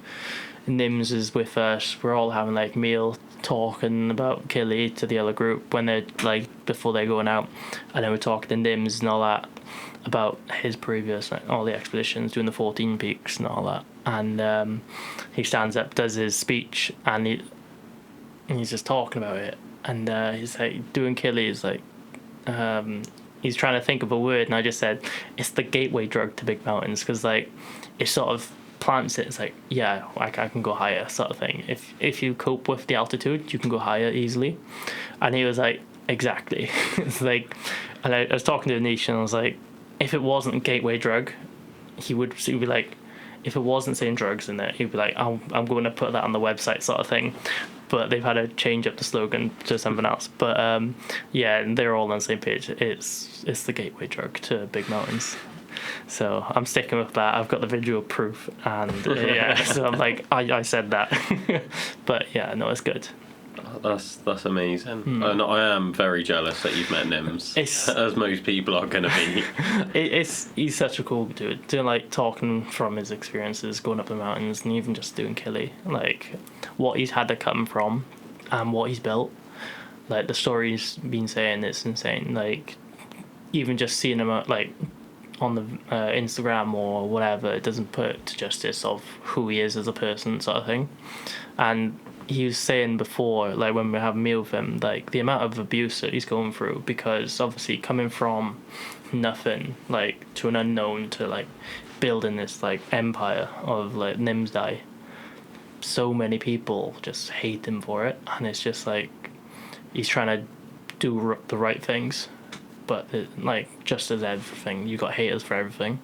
Nims is with us. We're all having like meal, talking about Kili to the other group when they're like before they're going out, and then we're talking to Nims and all that about his previous like all the expeditions, doing the 14 peaks and all that. And he stands up, does his speech, and he's just talking about it. And he's like doing Kili is like he's trying to think of a word, and I just said it's the gateway drug to big mountains, because like it sort of plants it. It's like, yeah, like I can go higher sort of thing. If you cope with the altitude, you can go higher easily. And he was like, exactly. It's like, and I was talking to Anish, and I was like, if it wasn't a gateway drug, he'd be like, if it wasn't saying drugs in it, he'd be like, I'm going to put that on the website sort of thing. But they've had to change up the slogan to something else. But yeah, they're all on the same page. It's the gateway drug to big mountains. So I'm sticking with that. I've got the visual proof, and yeah, so I'm like, I said that. But yeah, no, it's good. That's amazing. And I am very jealous that you've met Nims, as most people are going to be. He's such a cool dude. Doing like talking from his experiences, going up the mountains, and even just doing Kili, like what he's had to come from, and what he's built. Like the story he's been saying, it's insane. Like even just seeing him like on the Instagram or whatever, it doesn't put it to justice of who he is as a person, sort of thing. And he was saying before, like when we have a meal with him, like the amount of abuse that he's going through, because obviously coming from nothing like to an unknown to like building this like empire of like Nimsdai, so many people just hate him for it, and it's just like he's trying to do the right things, but like just as everything, you got haters for everything.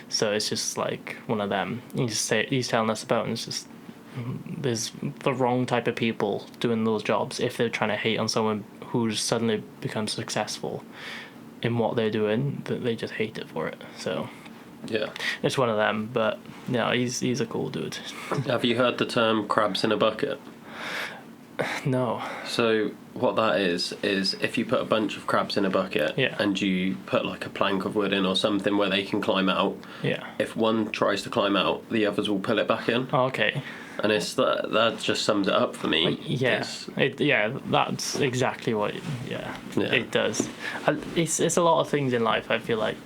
So it's just like one of them. He's telling us about, and it's just there's the wrong type of people doing those jobs if they're trying to hate on someone who's suddenly become successful in what they're doing, that they just hate it for it. So yeah, it's one of them. But no, he's a cool dude. Have you heard the term crabs in a bucket? No. So what that is if you put a bunch of crabs in a bucket, and you put like a plank of wood in or something where they can climb out, if one tries to climb out, the others will pull it back in. Oh, okay. And it's that just sums it up for me. That's exactly what it does. It's a lot of things in life. I feel like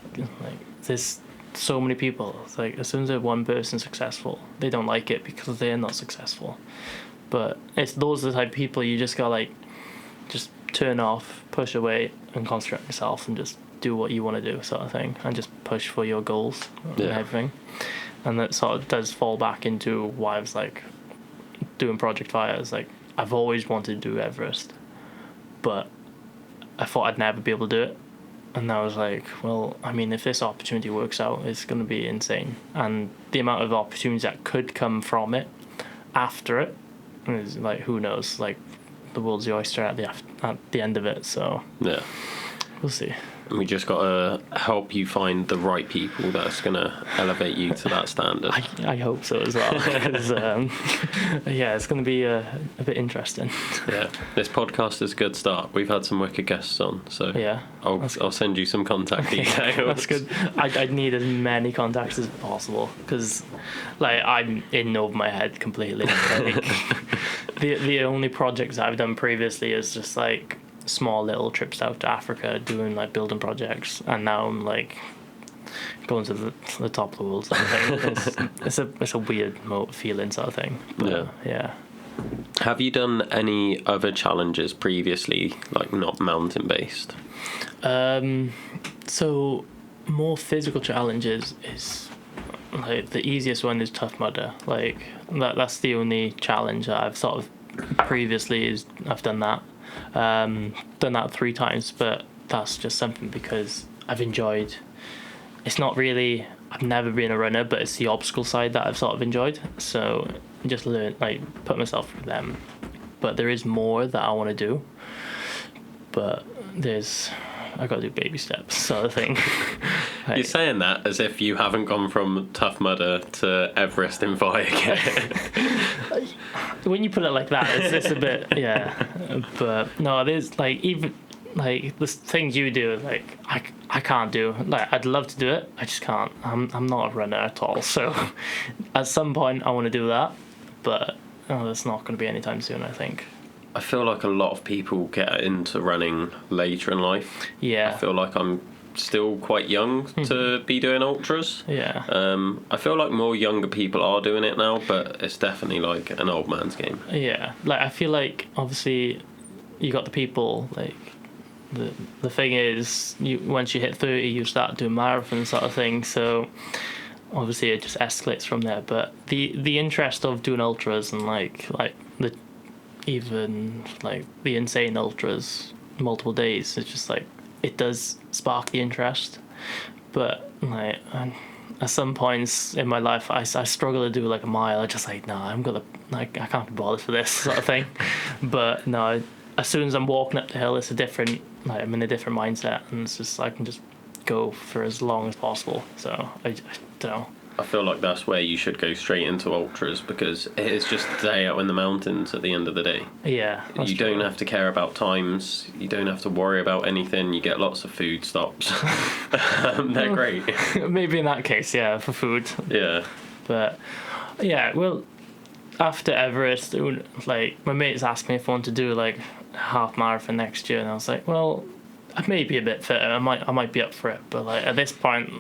there's so many people. It's like as soon as one person's successful, they don't like it because they're not successful. But those are the type of people you just gotta just turn off, push away, and concentrate on yourself, and just do what you want to do, sort of thing, and just push for your goals and everything. And that sort of does fall back into why I was like doing Project Fire. It's like I've always wanted to do Everest, but I thought I'd never be able to do it. And I was like, well, I mean, if this opportunity works out, it's going to be insane. And the amount of opportunities that could come from it after it is like, who knows? Like, the world's the oyster at the end of it. So yeah, we'll see. And we just got to help you find the right people that's going to elevate you to that standard. I hope so as well. 'Cause, yeah, it's going to be a bit interesting. Yeah, this podcast is a good start. We've had some wicked guests on, so Yeah, I'll send you some contact details. that's good. I'd need as many contacts as possible because, like, I'm in over my head completely. Like, the only projects I've done previously is just like small little trips out to Africa doing like building projects, and now I'm like going to the top of the world sort of thing. It's a weird feeling sort of thing, but yeah. Have you done any other challenges previously, like not mountain based? So more physical challenges is like the easiest one is Tough Mudder. Like that's the only challenge that I've sort of previously is I've done that. Done that 3 times, but that's just something because I've enjoyed. It's not really, I've never been a runner, but it's the obstacle side that I've sort of enjoyed. So just learn, like, put myself through them. But there is more that I want to do. But I got to do baby steps sort of thing. Like, You're saying that as if you haven't gone from Tough Mudder to Everest in firekit. when you put it like that, it's a bit, yeah. But no, there's like even like the things you do, like I can't do. Like I'd love to do it, I just can't. I'm not a runner at all. So at some point I want to do that, but that's not going to be anytime soon, I think. I feel like a lot of people get into running later in life. Yeah. I feel like I'm still quite young to be doing ultras. Yeah. I feel like more younger people are doing it now, but it's definitely like an old man's game. Yeah. Like I feel like obviously you got the people like the thing is once you hit 30 you start doing marathon sort of thing, so obviously it just escalates from there. But the interest of doing ultras and like the even like the insane ultras multiple days, it's just like it does spark the interest. But like at some points in my life I struggle to do like a mile. I just like, no, I'm gonna, like, I can't be bothered for this sort of thing. But no, as soon as I'm walking up the hill, it's a different, like, I'm in a different mindset, and it's just I can just go for as long as possible. So I don't know. I feel like that's where you should go straight into ultras, because it is just a day out in the mountains at the end of the day. Yeah, you don't have to care about times, you don't have to worry about anything, you get lots of food stops. They're great. Maybe in that case, yeah, for food. Yeah. But yeah, well, after Everest, like my mates asked me if I wanted to do like a half marathon next year, and I was like, well, I may be a bit fitter. I might be up for it, but like at this point,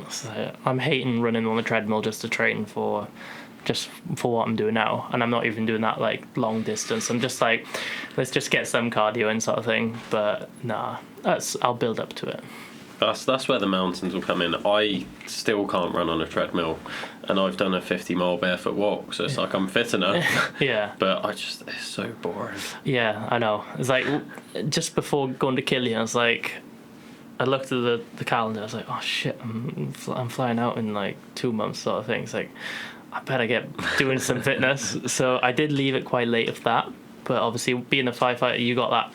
I'm hating running on the treadmill just to train for what I'm doing now, and I'm not even doing that like long distance. I'm just like, let's just get some cardio in sort of thing. But nah, I'll build up to it. That's where the mountains will come in. I still can't run on a treadmill, and I've done a 50-mile barefoot walk, so it's like I'm fit enough. Yeah. But it's so boring. Yeah, I know. It's like just before going to Killian, I was like, I looked at the calendar. I was like, oh shit, I'm flying out in like 2 months sort of thing. It's like, I better get doing some fitness. So I did leave it quite late of that. But obviously, being a firefighter, you got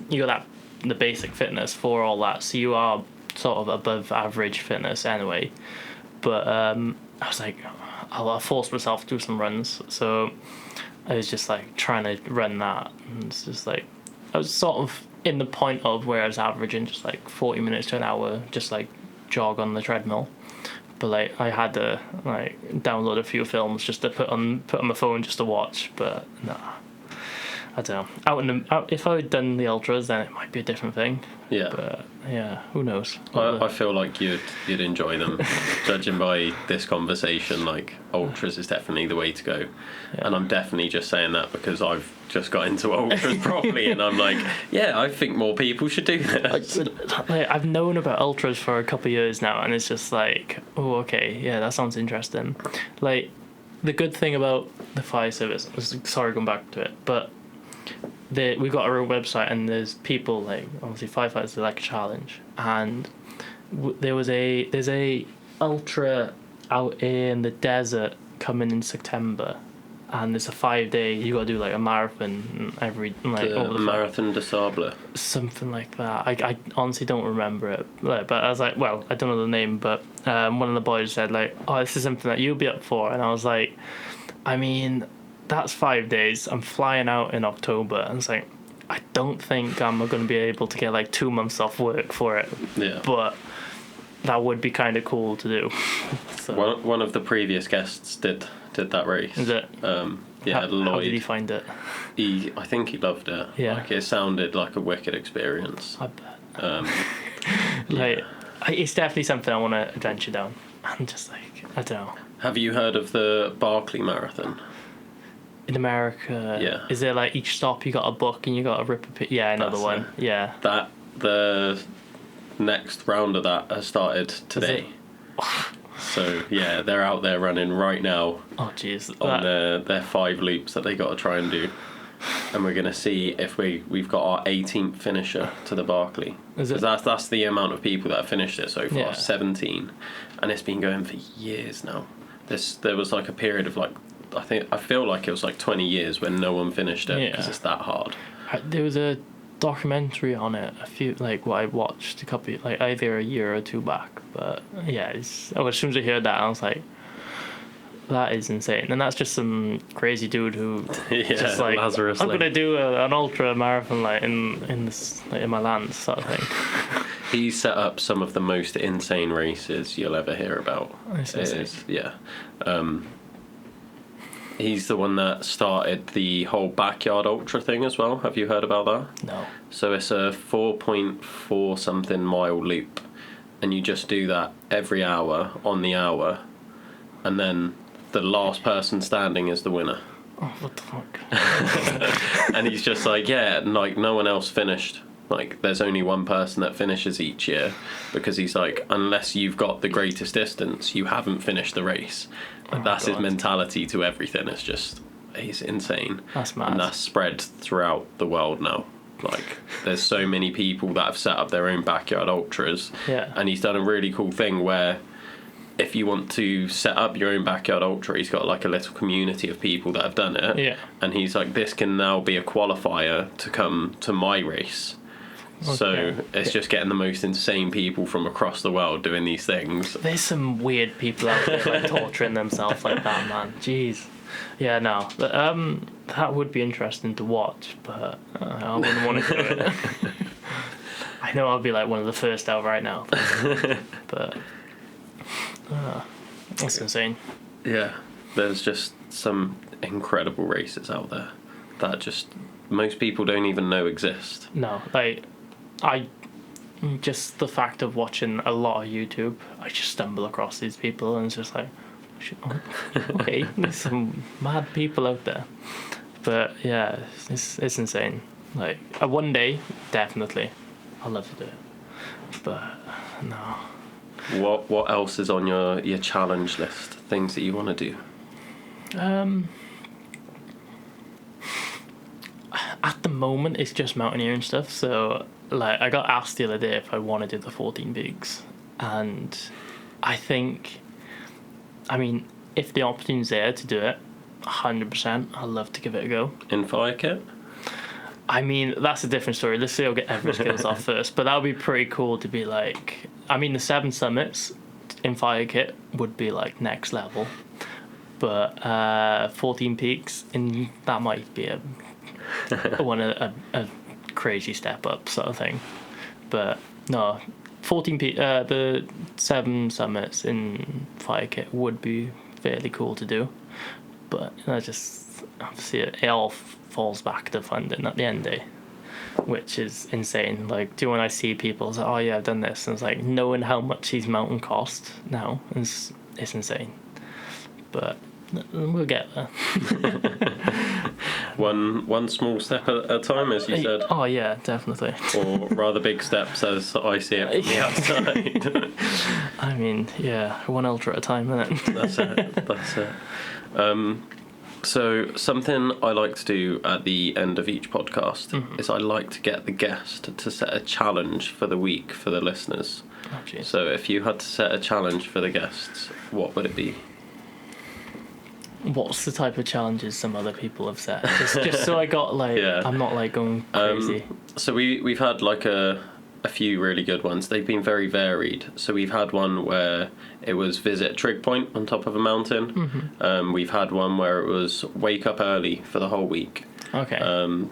that the basic fitness for all that. So you are sort of above average fitness anyway. But I was like, I'll force myself to do some runs. So I was just like trying to run that, and it's just like I was sort of in the point of where I was averaging just like 40 minutes to an hour, just like jog on the treadmill. But like I had to like download a few films just to put on my phone just to watch. But nah, I don't know. If I had done the ultras, then it might be a different thing. Yeah. But yeah, who knows? I feel like you'd enjoy them. Judging by this conversation, like ultras is definitely the way to go. Yeah. And I'm definitely just saying that because I've just got into ultras properly, and I'm like, yeah, I think more people should do this. I've known about ultras for a couple of years now, and it's just like, oh, okay, yeah, that sounds interesting. Like the good thing about the fire service, sorry, going back to it, but we've got our own website, and there's people like obviously firefighters do like a challenge, and there's a ultra out in the desert coming in September, and it's a 5-day. You got to do like a marathon every like The over the Marathon des Sables. something like that. I honestly don't remember it, but I was like, well, I don't know the name, but one of the boys said like, oh, this is something that you'll be up for, and I was like, I mean, that's 5 days. I'm flying out in October, and it's like, I don't think I'm going to be able to get like 2 months off work for it. Yeah. But that would be kind of cool to do. So, One of the previous guests did that race. is it? Yeah, Lloyd. How did he find it? I think he loved it. Yeah. Like, it sounded like a wicked experience. I bet. Yeah. It's definitely something I want to adventure down. I'm just like, I don't know. Have you heard of the Barkley Marathon? In America, Yeah. is there like each stop you got a book and you got to rip a pic? Yeah, another That's one. it. Yeah. The next round of that has started today. So yeah, they're out there running right now Oh jeez. on their 5 loops that they got to try and do, and we're gonna see if we've got our 18th finisher to the Barkley. Is it? Because that's the amount of people that have finished it so far, Yeah. 17, and it's been going for years now. There was like a period of like I feel like it was like 20 years when no one finished it because Yeah. it's that hard. There was a documentary on it what I watched a couple like either a year or two back, but yeah, as soon as I heard that I was like, that is insane. And that's just some crazy dude who Yeah, just like, Lazarus I'm Lake. gonna do an ultra marathon like in this like, in my land sort of thing. He set up some of the most insane races you'll ever hear about. That's It insane. is, yeah. He's the one that started the whole backyard ultra thing as well. Have you heard about that? No. So it's a 4.4 something mile loop, and you just do that every hour on the hour, and then the last person standing is the winner. Oh, what the fuck? And he's just like, yeah, like no one else finished. Like there's only one person that finishes each year, because he's like, unless you've got the greatest distance, you haven't finished the race. Like, that's his God. mentality to everything. It's just, he's insane. That's mad. And that's spread throughout the world now. Like there's so many people that have set up their own backyard ultras. Yeah. And he's done a really cool thing where if you want to set up your own backyard ultra, he's got like a little community of people that have done it. Yeah. And he's like, this can now be a qualifier to come to my race. So Okay. it's just getting the most insane people from across the world doing these things. There's some weird people out there like torturing themselves like that, man. Jeez. Yeah, no. But, that would be interesting to watch, but I wouldn't want to do it. I know I'll be like one of the first out right now, but that's insane. Yeah, there's just some incredible races out there that just most people don't even know exist. No, like I just the fact of watching a lot of YouTube, I just stumble across these people and it's just like, okay, there's some mad people out there. But yeah, it's insane. Like one day, definitely, I'd love to do it. But no. What else is on your challenge list? Things that you want to do? At the moment, it's just mountaineering stuff. So, like, I got asked the other day if I want to do the 14 peaks, and I think, I mean, if the opportunity's there to do it, 100%, I'd love to give it a go. In firekit? I mean, that's a different story. Let's say I'll get Everest skills off first, but that would be pretty cool to be like, I mean, the 7 summits in firekit would be like next level, but 14 peaks, and that might be a crazy step up sort of thing. But no, 14 the 7 summits in firekit would be fairly cool to do, but just obviously it all falls back to funding at the end of the day, which is insane. Like, do when I see people say, oh yeah, I've done this, and it's like, knowing how much these mountain cost now is insane. But we'll get there. One small step at a time, as you said. Oh yeah, definitely. Or rather big steps, as I see it from the outside. I mean, yeah, one ultra at a time, isn't it? That's it. So something I like to do at the end of each podcast is I like to get the guest to set a challenge for the week for the listeners. Oh, jeez. So if you had to set a challenge for the guests, what would it be? What's the type of challenges some other people have set? Just so I got like, Yeah. I'm not like going crazy. So we've had like a few really good ones. They've been very varied. So we've had one where it was visit Trig Point on top of a mountain. We've had one where it was wake up early for the whole week. Okay.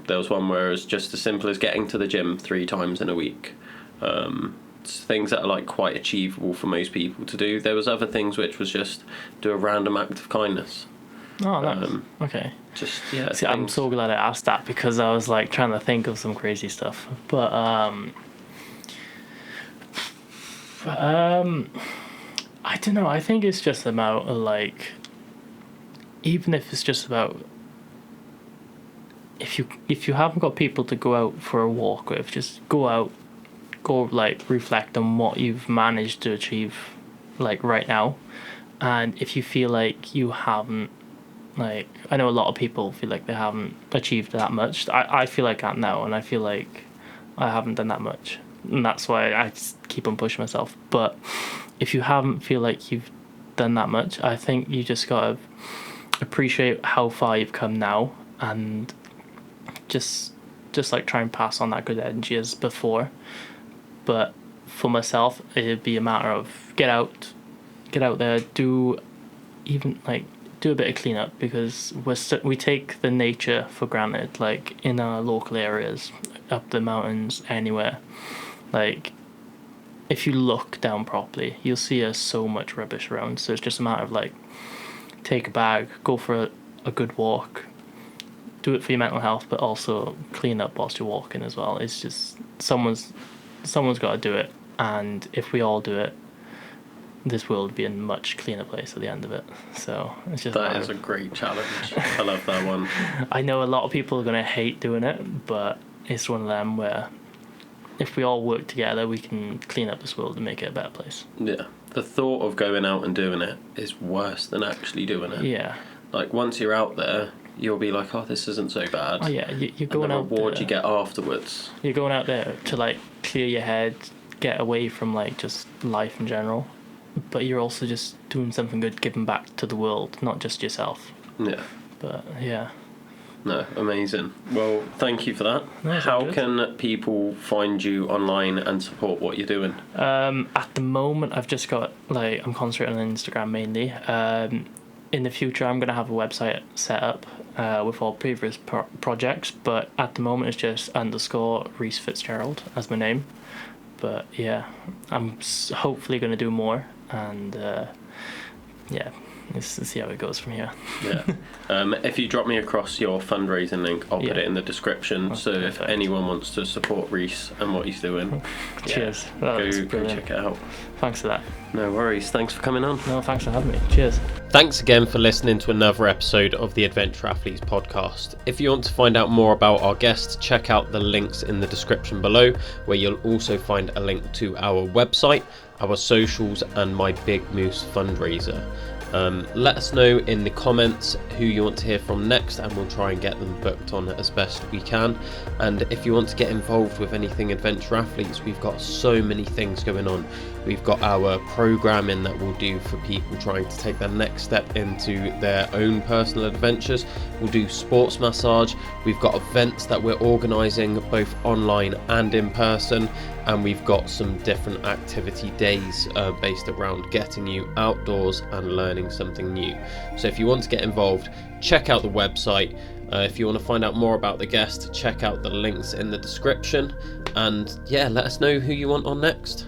There was one where it was just as simple as getting to the gym 3 times in a week. It's things that are like quite achievable for most people to do. There was other things which was just do a random act of kindness. Oh, nice. Okay. Just yeah. See, I'm so glad I asked that because I was like trying to think of some crazy stuff. But I don't know. I think it's just about like, even if it's just about if you haven't got people to go out for a walk with, just go like reflect on what you've managed to achieve like right now. And if you feel like you haven't, like, I know a lot of people feel like they haven't achieved that much. I feel like that now, and I feel like I haven't done that much, and that's why I just keep on pushing myself. But if you haven't feel like you've done that much, I think you just gotta appreciate how far you've come now, and just like try and pass on that good energy as before. But for myself, it'd be a matter of get out there, do a bit of cleanup, because we take the nature for granted, like in our local areas, up the mountains, anywhere. Like, if you look down properly, you'll see so much rubbish around. So it's just a matter of like, take a bag, go for a good walk, do it for your mental health, but also clean up whilst you're walking as well. It's just someone's got to do it, and if we all do it, this world would be a much cleaner place at the end of it. So it's just that is a great challenge. I love that one. I know a lot of people are going to hate doing it, but it's one of them where if we all work together, we can clean up this world and make it a better place. Yeah. The thought of going out and doing it is worse than actually doing it. Yeah. Like, once you're out there, you'll be like, oh, this isn't so bad. Oh yeah, you're going out there. And the reward you get afterwards. You're going out there to like clear your head, get away from like just life in general. But you're also just doing something good, giving back to the world, not just yourself. Yeah. But yeah. No, amazing. Well, thank you for that. No, how can people find you online and support what you're doing? At the moment, I've just got like, I'm concentrating on Instagram mainly. In the future, I'm going to have a website set up with all previous projects, but at the moment it's just _ Rhys Fitzgerald as my name. But yeah, I'm hopefully going to do more, and yeah, let's see how it goes from here. Yeah. If you drop me across your fundraising link, I'll put it in the description. That's so perfect. If anyone wants to support Rhys and what he's doing, Cheers. go Brilliant. check it out. Thanks for that. No worries. Thanks for coming on. No, thanks for having me. Cheers. Thanks again for listening to another episode of the Adventure Athletes podcast. If you want to find out more about our guests, check out the links in the description below, where you'll also find a link to our website, our socials, and my BigMoose fundraiser. Let us know in the comments who you want to hear from next, and we'll try and get them booked on as best we can. And if you want to get involved with anything Adventure Athletes, we've got so many things going on. We've got our programming that we'll do for people trying to take their next step into their own personal adventures. We'll do sports massage. We've got events that we're organising both online and in person, and we've got some different activity days based around getting you outdoors and learning something new. So if you want to get involved, check out the website. If you want to find out more about the guest, check out the links in the description, and yeah, let us know who you want on next.